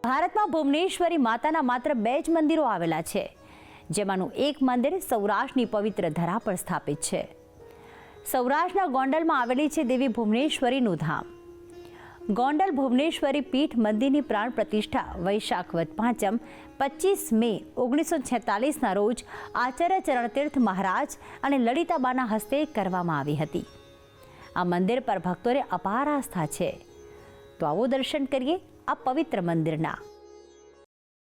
ભારતમાં ભુવનેશ્વરી માતાના માત્ર 2 જ મંદિરો આવેલા છે, જેમાંનું એક મંદિર સૌરાષ્ટ્રની પવિત્ર ધરા પર સ્થાપિત છે. સૌરાષ્ટ્રના ગોંડલમાં આવેલી છે દેવી ભુવનેશ્વરીનું ધામ. ગોંડલ ભુવનેશ્વરી પીઠ મંદિરની પ્રાણ પ્રતિષ્ઠા વૈશાખ વદ પાંચમ 25 મે 1946ના રોજ આચાર્ય ચરણતીર્થ મહારાજ અને લલિતાબાના હસ્તે કરવામાં આવી હતી. આ મંદિર પર ભક્તોને અપાર આસ્થા છે. તો આવો દર્શન કરીએ આ પવિત્ર મંદિરના.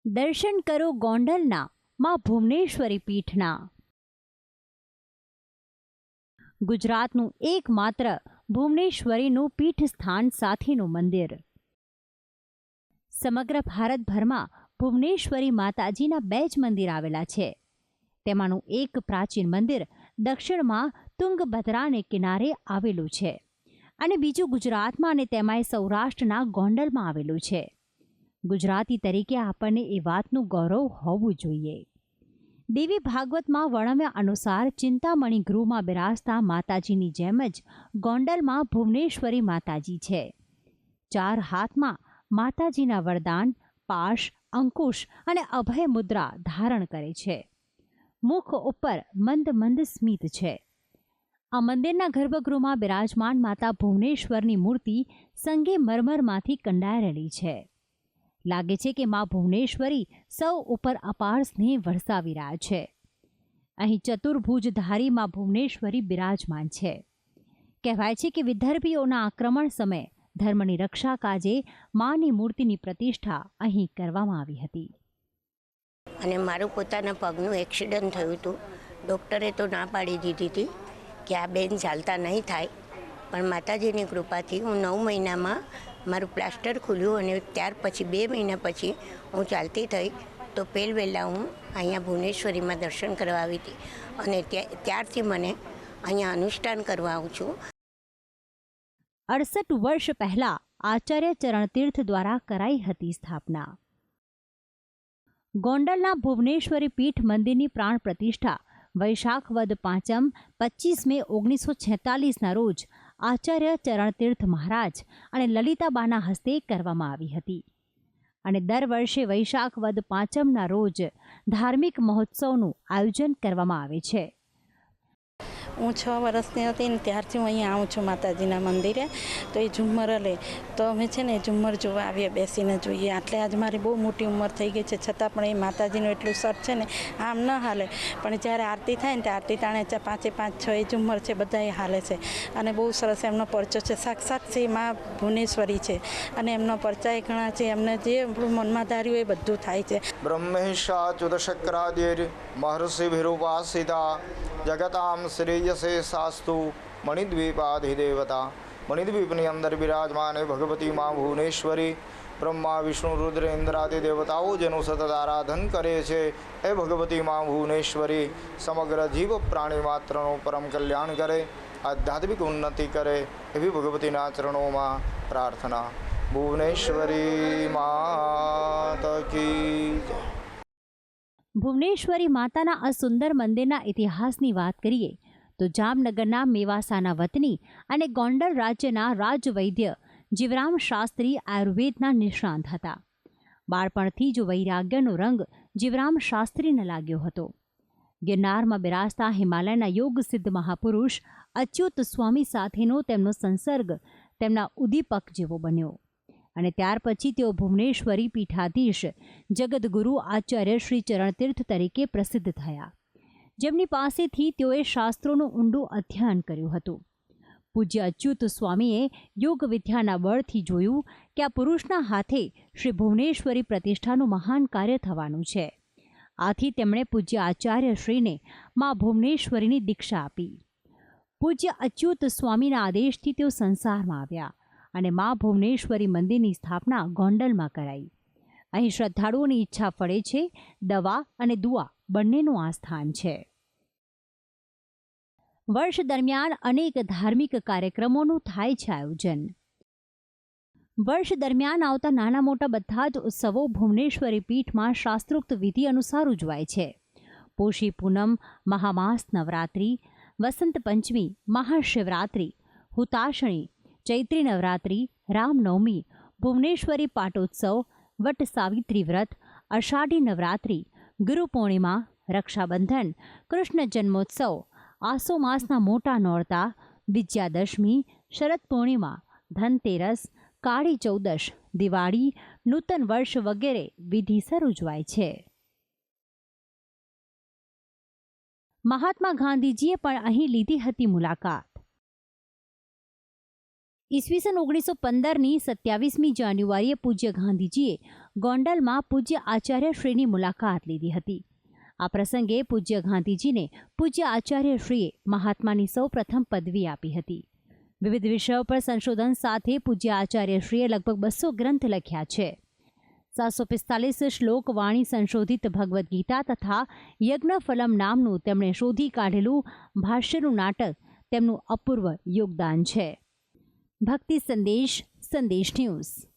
દર્શન કરો ગોંડલના માં ભુવનેશ્વરી પીઠના. ગુજરાતનું એકમાત્ર ભુવનેશ્વરીનું પીઠ સ્થાન સાથેનું મંદિર. સમગ્ર ભારતભરમાં ભુવનેશ્વરી માતાજીના 2 જ મંદિર આવેલા છે. તેમાંનું એક પ્રાચીન મંદિર દક્ષિણમાં તુંગભદ્રાને કિનારે આવેલું છે અને બીજું ગુજરાતમાં અને તેમાંય સૌરાષ્ટ્રના ગોંડલમાં આવેલું છે. ગુજરાતી તરીકે આપણને એ વાતનું ગૌરવ હોવું જોઈએ. દેવી ભાગવતમાં વર્ણવ્યા અનુસાર ચિંતામણી ગૃહમાં બિરાજતા માતાજીની જેમ જ ગોંડલમાં ભુવનેશ્વરી માતાજી છે. 4 હાથમાં માતાજીના વરદાન, પાશ, અંકુશ અને અભય મુદ્રા ધારણ કરે છે. મુખ ઉપર મંદ મંદ સ્મિત છે. આ મંદિરના ગર્ભગૃહમાં બિરાજમાન માતા ભુવનેશ્વરની મૂર્તિ સંગે મરમરમાંથી કંડારેલી છે. લાગે છે કે મા ભુવનેશ્વરી સૌ ઉપર અપાર સ્નેહ વરસાવી રહ્યા છે. અહીં ચતુર્ભુજધારી મા ભુવનેશ્વરી બિરાજમાન છે. કહેવાય છે કે વિદર્ભીઓના આક્રમણ સમયે ધર્મની રક્ષા કાજે માની મૂર્તિની પ્રતિષ્ઠા અહીં કરવામાં આવી હતી. અને મારું પોતાના પગનું એક્સિડન્ટ થયું હતું. ડૉક્ટરે તો ના પાડી દીધી હતી કે આ બેન ચાલતા નહીં થાય, પણ માતાજીની કૃપાથી હું 9 મહિનામાં મારું પ્લાસ્ટર ખુલ્યું અને ત્યાર પછી 2 મહિના પછી હું ચાલતી થઈ. તો પહેલાં હું અહીંયા ભુવનેશ્વરીમાં દર્શન કરવા આવી હતી અને ત્યારથી મને અહીંયા અનુષ્ઠાન કરવા આવું છું. 68 વર્ષ પહેલા આચાર્ય ચરણતીર્થ દ્વારા કરાઈ હતી સ્થાપના. ગોંડલના ભુવનેશ્વરી પીઠ મંદિરની પ્રાણ પ્રતિષ્ઠા વૈશાખ વદ પાંચમ 25 મે 1946ના રોજ આચાર્ય ચરણતીર્થ મહારાજ અને લલિતાબાના હસ્તે કરવામાં આવી હતી અને દર વર્ષે વૈશાખ વદ પાંચમના રોજ ધાર્મિક મહોત્સવનું આયોજન કરવામાં આવે છે. હું 6 વર્ષની હતી ને ત્યારથી હું અહીંયા આવું છું માતાજીના મંદિરે. તો એ ઝુમ્મર લે તો અમે છે ને ઝુમ્મર જોવા આવીએ, બેસીને જોઈએ. એટલે આજ મારી બહુ મોટી ઉંમર થઈ ગઈ છે, છતાં પણ એ માતાજીનું એટલું સર છે ને આમ ન હાલે. પણ જ્યારે આરતી થાય ને ત્યારે આરતી ટાણે 5 5 6 એ ઝુમ્મર છે બધા એ હાલે છે અને બહુ સરસ એમનો પરચો છે. સાક્ષાત શ્રી મા ભુવનેશ્વરી છે અને એમનો પરચા એ ઘણા છે. એમને જે મનમાં ધાર્યું એ બધું થાય છે. બ્રહ્મેશા ચુદશક્રાદિર મહર્ષિભિરુપાસિતા જગતામ શ્રેયસે શાસ્તુ મણિદ્વીપાધિદેવતા. મણિદ્વીપની અંદર બિરાજમાન ભગવતી મા ભુવનેશ્વરી બ્રહ્મા વિષ્ણુ રુદ્ર ઇન્દ્રાદિ દેવતાઓ જેનું સતત આરાધન કરે છે એ ભગવતી મા ભુવનેશ્વરી સમગ્ર જીવ પ્રાણી માત્રનું પરમ કલ્યાણ કરે, આધ્યાત્મિક ઉન્નતિ કરે એવી ભગવતીના ચરણોમાં પ્રાર્થના. ભુવનેશ્વરી માતા કી જય. ભુવનેશ્વરી માતાના આ સુંદર મંદિરના ઇતિહાસની વાત કરીએ તો જામનગરના મેવાસાના વતની અને ગોંડલ રાજ્યના રાજવૈદ્ય જીવરામ શાસ્ત્રી આયુર્વેદના નિષ્ણાંત હતા. બાળપણથી જ વૈરાગ્યનો રંગ જીવરામ શાસ્ત્રીને લાગ્યો હતો. ગિરનારમાં બિરાજતા હિમાલયના યોગ સિદ્ધ મહાપુરુષ અચ્યુત સ્વામી સાથેનો તેમનો સંસર્ગ તેમના ઉદ્દીપક જેવો બન્યો અને ત્યાર પછી તેઓ ભુવનેશ્વરી પીઠાધીશ જગદગુરુ આચાર્ય શ્રી ચરણતીર્થ તરીકે પ્રસિદ્ધ થયા, જેમની પાસેથી તેઓએ શાસ્ત્રોનું ઊંડું અધ્યયન કર્યું હતું. પૂજ્ય અચ્યુત સ્વામીએ યોગ વિદ્યાના બળથી જોયું કે આ પુરુષના હાથે શ્રી ભુવનેશ્વરી પ્રતિષ્ઠાનું મહાન કાર્ય થવાનું છે. આથી તેમણે પૂજ્ય આચાર્ય શ્રીને મા ભુવનેશ્વરીની દીક્ષા આપી. પૂજ્ય અચ્યુત સ્વામીના આદેશથી તેઓ સંસારમાં આવ્યા અને મા ભુવનેશ્વરી મંદિરની સ્થાપના ગોંડલમાં કરાઈ. અહીં શ્રદ્ધાળુઓની ઈચ્છા ફળે છે. દવા અને દુઆ બંનેનું આ સ્થાન છે. વર્ષ દરમિયાન અનેક ધાર્મિક કાર્યક્રમોનું થાય છે આયોજન. વર્ષ દરમિયાન આવતા નાના મોટા બધા જ ઉત્સવો ભુવનેશ્વરી પીઠમાં શાસ્ત્રોક્ત વિધિ અનુસાર ઉજવાય છે. પોષી પૂનમ, મહામાસ નવરાત્રિ, વસંત પંચમી, મહાશિવરાત્રિ, હુતાશણી, ચૈત્રી નવરાત્રિ, રામનવમી, ભુવનેશ્વરી પાટોત્સવ, વટ સાવિત્રી વ્રત, અષાઢી નવરાત્રિ, ગુરુ પૂર્ણિમા, રક્ષાબંધન, કૃષ્ણ જન્મોત્સવ, આસો માસના મોટા નોરતા, વિજયાદશમી, શરદ પૂર્ણિમા, ધનતેરસ, કાળી ચૌદશ, દિવાળી, નૂતન વર્ષ વગેરે વિધિસર ઉજવાય છે. મહાત્મા ગાંધીજીએ પણ અહીં લીધી હતી મુલાકાત. ઈસવીસન 1915ની 27મી જાન્યુઆરીએ પૂજ્ય ગાંધીજીએ ગોંડલમાં પૂજ્ય આચાર્યશ્રીની મુલાકાત લીધી હતી. આ પ્રસંગે પૂજ્ય ગાંધીજીને પૂજ્ય આચાર્યશ્રીએ મહાત્માની સૌપ્રથમ પદવી આપી હતી. વિવિધ વિષયો પર સંશોધન સાથે પૂજ્ય આચાર્યશ્રીએ લગભગ 200 ગ્રંથ લખ્યા છે. 745 શ્લોક વાણી સંશોધિત ભગવદ્ ગીતા તથા યજ્ઞફલમ નામનું તેમણે શોધી કાઢેલું ભાષ્યનું નાટક તેમનું અપૂર્વ યોગદાન છે. ભક્તિ સંદેશ, સંદેશ ન્યૂઝ.